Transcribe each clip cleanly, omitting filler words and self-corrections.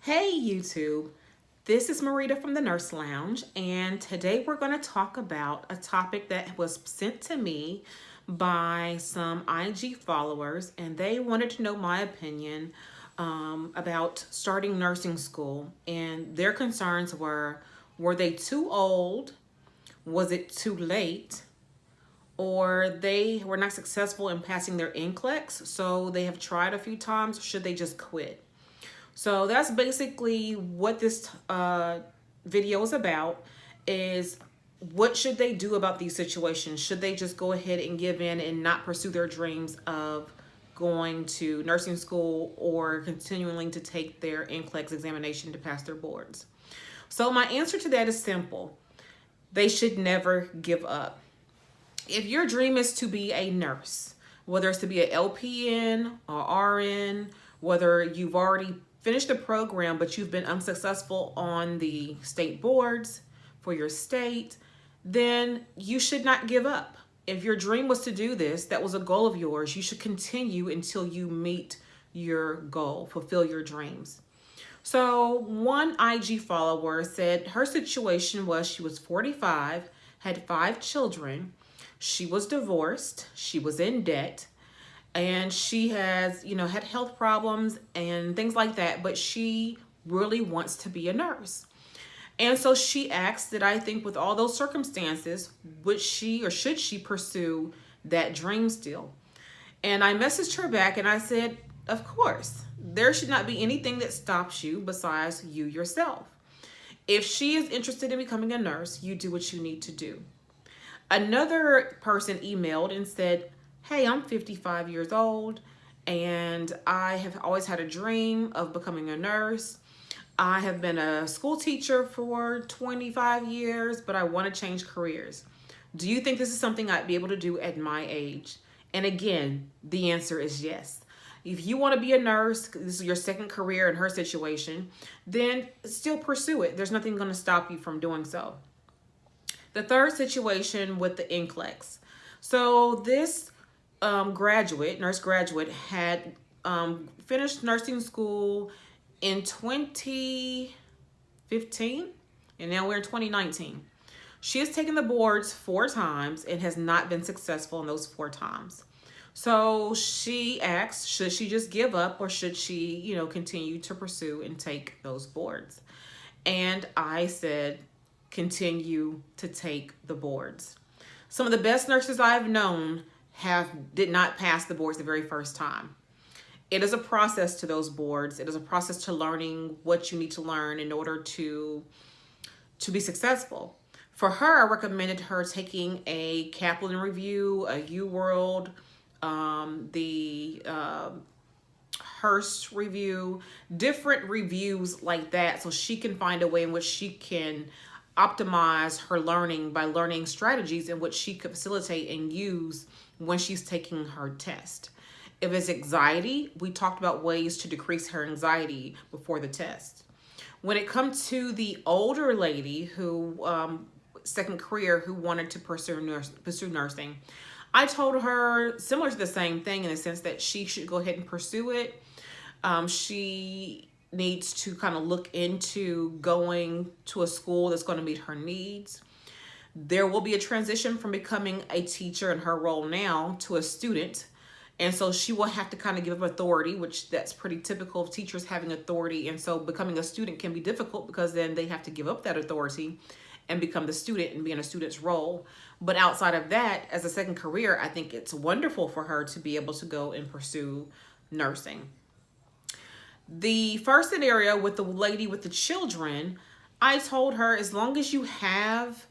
Hey YouTube, this is Marita from the Nurse Lounge, and today we're going to talk about a topic that was sent to me by some IG followers, and they wanted to know my opinion about starting nursing school. And their concerns were they too old? Was it too late? Or they were not successful in passing their NCLEX, so they have tried a few times. Should they just quit? So that's basically what this video is about, is what should they do about these situations? Should they just go ahead and give in and not pursue their dreams of going to nursing school or continuing to take their NCLEX examination to pass their boards? So my answer to that is simple. They should never give up. If your dream is to be a nurse, whether it's to be an LPN or RN, whether you've already finished the program but you've been unsuccessful on the state boards for your state, then you should not give up. If your dream was to do this, that was a goal of yours, you should continue until you meet your goal, fulfill your dreams. So one IG follower said her situation was she was 45, had 5 children, she was divorced, she was in debt, and she has, had health problems and things like that, but she really wants to be a nurse. And so she asked that I think with all those circumstances, would she or should she pursue that dream still? And I messaged her back and I said, of course, there should not be anything that stops you besides you yourself. If she is interested in becoming a nurse, you do what you need to do. Another person emailed and said, hey, I'm 55 years old and I have always had a dream of becoming a nurse. I have been a school teacher for 25 years, but I want to change careers. Do you think this is something I'd be able to do at my age? And again, the answer is yes. If you want to be a nurse, this is your second career in her situation, then still pursue it. There's nothing going to stop you from doing so. The third situation with the NCLEX. So this nurse graduate had finished nursing school in 2015, and now we're in 2019. She has taken the boards 4 times and has not been successful in those 4 times. So she asked, should she just give up or should she, continue to pursue and take those boards? And I said, continue to take the boards. Some of the best nurses I've known did not pass the boards the very first time. It is a process to those boards. It is a process to learning what you need to learn in order to be successful. For her, I recommended her taking a Kaplan review, a UWorld, the Hearst review, different reviews like that, so she can find a way in which she can optimize her learning by learning strategies in which she could facilitate and use when she's taking her test. If it's anxiety, we talked about ways to decrease her anxiety before the test. When it comes to the older lady who, second career, who wanted to pursue nursing, I told her similar to the same thing in the sense that she should go ahead and pursue it. She needs to kind of look into going to a school that's going to meet her needs. There will be a transition from becoming a teacher in her role now to a student. And so she will have to kind of give up authority, which that's pretty typical of teachers having authority. And so becoming a student can be difficult because then they have to give up that authority and become the student and be in a student's role. But outside of that, as a second career, I think it's wonderful for her to be able to go and pursue nursing. The first scenario with the lady with the children, I told her as long as you have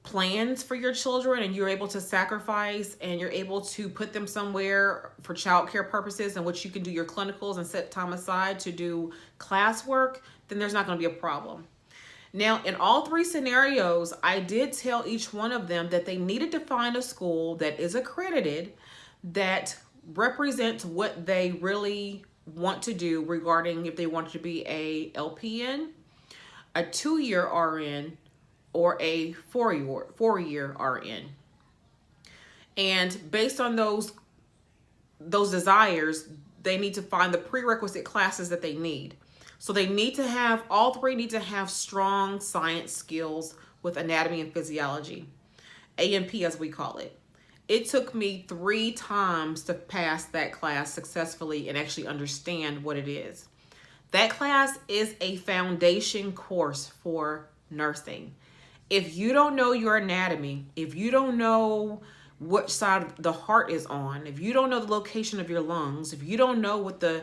plans for your children and you're able to sacrifice and you're able to put them somewhere for childcare purposes in which you can do your clinicals and set time aside to do classwork, then there's not going to be a problem. Now, in all 3 scenarios, I did tell each one of them that they needed to find a school that is accredited, that represents what they really want to do regarding if they want to be a LPN, a 2-year RN, or a 4-year RN. And based on those desires, they need to find the prerequisite classes that they need. So all three need to have strong science skills with anatomy and physiology, A&P as we call it. It took me 3 times to pass that class successfully and actually understand what it is. That class is a foundation course for nursing. If you don't know your anatomy, if you don't know what side the heart is on, if you don't know the location of your lungs, if you don't know what the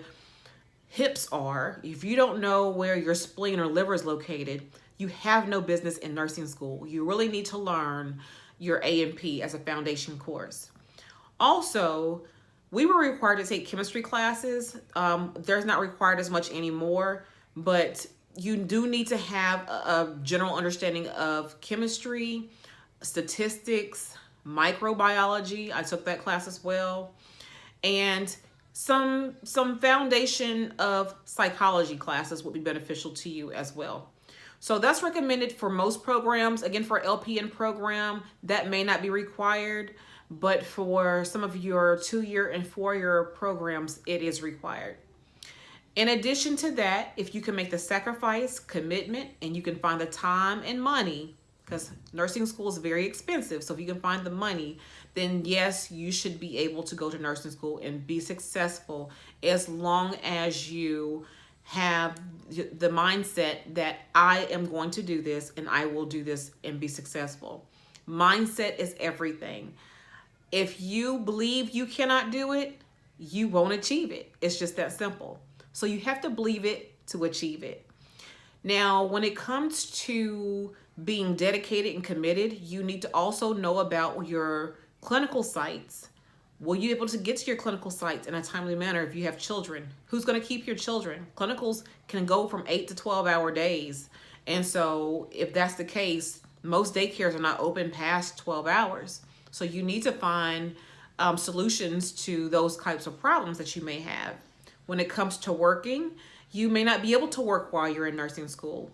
hips are, if you don't know where your spleen or liver is located, you have no business in nursing school. You really need to learn your A&P as a foundation course. Also, we were required to take chemistry classes. There's not required as much anymore, but you do need to have a general understanding of chemistry, statistics, microbiology. I took that class as well. And some foundation of psychology classes would be beneficial to you as well. So that's recommended for most programs. Again, for LPN program, that may not be required, but for some of your 2-year and 4-year programs, it is required. In addition to that, if you can make the sacrifice, commitment, and you can find the time and money, because nursing school is very expensive, so if you can find the money, then yes, you should be able to go to nursing school and be successful, as long as you have the mindset that I am going to do this and I will do this and be successful. Mindset is everything. If you believe you cannot do it, you won't achieve it. It's just that simple. So you have to believe it to achieve it. Now, when it comes to being dedicated and committed, you need to also know about your clinical sites. Will you be able to get to your clinical sites in a timely manner if you have children? Who's going to keep your children? Clinicals can go from 8 to 12-hour days. And so if that's the case, most daycares are not open past 12 hours. So you need to find solutions to those types of problems that you may have. When it comes to working, you may not be able to work while you're in nursing school.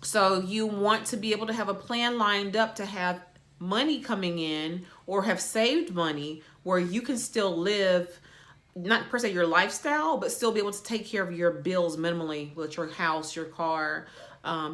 So you want to be able to have a plan lined up to have money coming in or have saved money where you can still live, not per se your lifestyle, but still be able to take care of your bills minimally with your house, your car,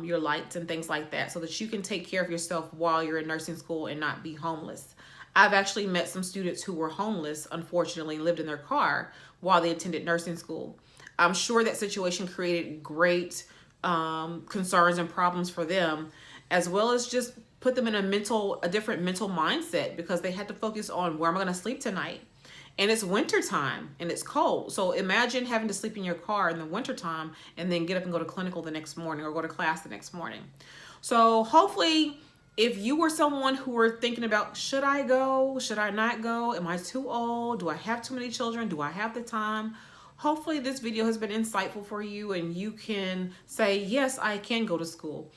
your lights and things like that, so that you can take care of yourself while you're in nursing school and not be homeless. I've actually met some students who were homeless, unfortunately, and lived in their car while they attended nursing school. I'm sure that situation created great concerns and problems for them, as well as just put them in a different mental mindset, because they had to focus on, where am I going to sleep tonight? And it's winter time and it's cold. So imagine having to sleep in your car in the winter time and then get up and go to clinical the next morning or go to class the next morning. So hopefully, if you were someone who were thinking about, should I go? Should I not go? Am I too old? Do I have too many children? Do I have the time? Hopefully this video has been insightful for you and you can say, yes, I can go to school.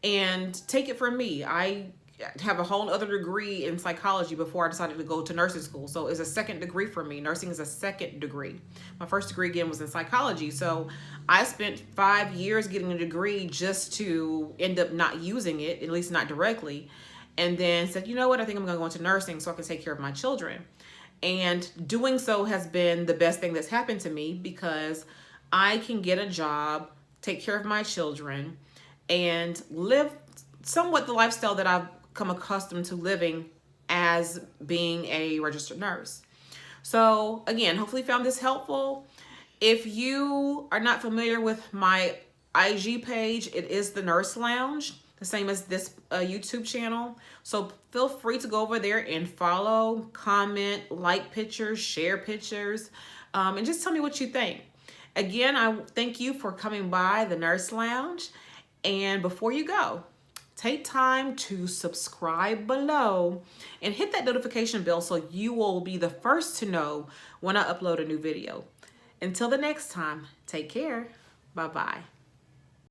And take it from me, I have a whole other degree in psychology before I decided to go to nursing school. So it's a second degree for me. Nursing is a second degree. My first degree, again, was in psychology. So I spent 5 years getting a degree just to end up not using it, at least not directly. And then said, you know what, I think I'm going to go into nursing so I can take care of my children. And doing so has been the best thing that's happened to me, because I can get a job, take care of my children, and live somewhat the lifestyle that I've come accustomed to living as being a registered nurse. So again, hopefully you found this helpful. If you are not familiar with my IG page, it is the Nurse Lounge, the same as this YouTube channel. So feel free to go over there and follow, comment, like pictures, share pictures, and just tell me what you think. Again, I thank you for coming by the Nurse Lounge. And before you go, take time to subscribe below and hit that notification bell so you will be the first to know when I upload a new video. Until the next time, take care. Bye-bye.